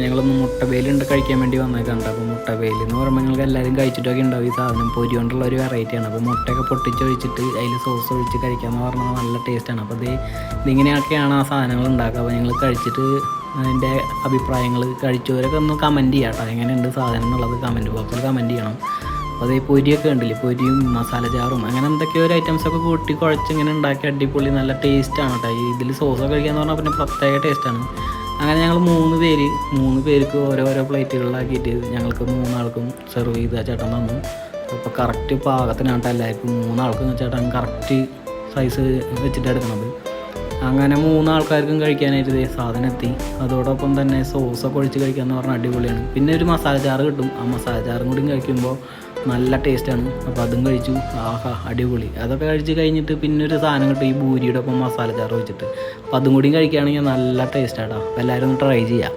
ഞങ്ങളൊന്ന് മുട്ടബേലുണ്ട് കഴിക്കാൻ വേണ്ടി വന്നേക്കാണ്ട്. അപ്പോൾ മുട്ടബേൽ എന്ന് പറയുമ്പോൾ നിങ്ങൾക്ക് എല്ലാവരും കഴിച്ചിട്ടൊക്കെ ഉണ്ടാവും. ഈ സാധനം പൊരി കൊണ്ടുള്ള ഒരു വെറൈറ്റിയാണ്. അപ്പോൾ മുട്ടയൊക്കെ പൊട്ടിച്ചൊഴിച്ചിട്ട് അതിൽ സോസ് ഒഴിച്ച് കഴിക്കാമെന്ന് പറഞ്ഞാൽ നല്ല ടേസ്റ്റാണ്. അപ്പോൾ ഇതിങ്ങനെയൊക്കെയാണ് ആ സാധനങ്ങൾ ഉണ്ടാക്കുക. അപ്പോൾ ഞങ്ങൾ കഴിച്ചിട്ട് അതിൻ്റെ അഭിപ്രായങ്ങൾ കഴിച്ചവരൊക്കെ ഒന്ന് കമൻറ്റ് ചെയ്യാം കേട്ടോ. എങ്ങനെയുണ്ട് സാധനം എന്നുള്ളത് കമൻറ്റ് ബോക്സിൽ കമൻറ്റ് ചെയ്യണം. അപ്പോൾ ഈ പൊരിയൊക്കെ ഉണ്ടല്ലേ, പൊരിയും മസാല ജാറും അങ്ങനെ എന്തൊക്കെയോ ഒരു ഐറ്റംസൊക്കെ കൂട്ടി കുഴച്ച് ഇങ്ങനെ ഉണ്ടാക്കി അടിപൊളി നല്ല ടേസ്റ്റാണ് കേട്ടോ. ഇതിൽ സോസൊക്കെ കഴിക്കാമെന്ന് പറഞ്ഞാൽ പിന്നെ പ്രത്യേക ടേസ്റ്റാണ്. അങ്ങനെ ഞങ്ങൾ 3 പേർക്ക് ഓരോരോ പ്ലേറ്റുകളിലാക്കിയിട്ട് ഞങ്ങൾക്ക് 3 ആൾക്കും സെർവ് ചെയ്ത് ചേട്ടൻ തന്നു. അപ്പോൾ കറക്റ്റ് പാകത്തിനാണ് എല്ലാവർക്കും 3 ആൾക്കും ചേട്ടൻ കറക്റ്റ് സൈസ് വെച്ചിട്ട് എടുക്കണത്. അങ്ങനെ 3 ആൾക്കാർക്കും കഴിക്കാനായിട്ട് സാധനം എത്തി. അതോടൊപ്പം തന്നെ സോസൊക്കെ ഒഴിച്ച് കഴിക്കാമെന്ന് പറഞ്ഞാൽ അടിപൊളിയാണ്. പിന്നെ ഒരു മസാല ജാറ് കിട്ടും. ആ മസാല ജാറും കൂടി കഴിക്കുമ്പോൾ നല്ല ടേസ്റ്റാണ്. അപ്പോൾ അതും കഴിച്ചു. ആഹാ അടിപൊളി. അതൊക്കെ കഴിച്ച് കഴിഞ്ഞിട്ട് പിന്നെ ഒരു സാധനം കിട്ടും, ഈ ബൂരിയുടെ ഒപ്പം മസാല ജാറ് വെച്ചിട്ട്. അപ്പോൾ അതും കൂടി കഴിക്കുകയാണെങ്കിൽ നല്ല ടേസ്റ്റാണ്. അപ്പോൾ എല്ലാവരും ഒന്ന് ട്രൈ ചെയ്യാം.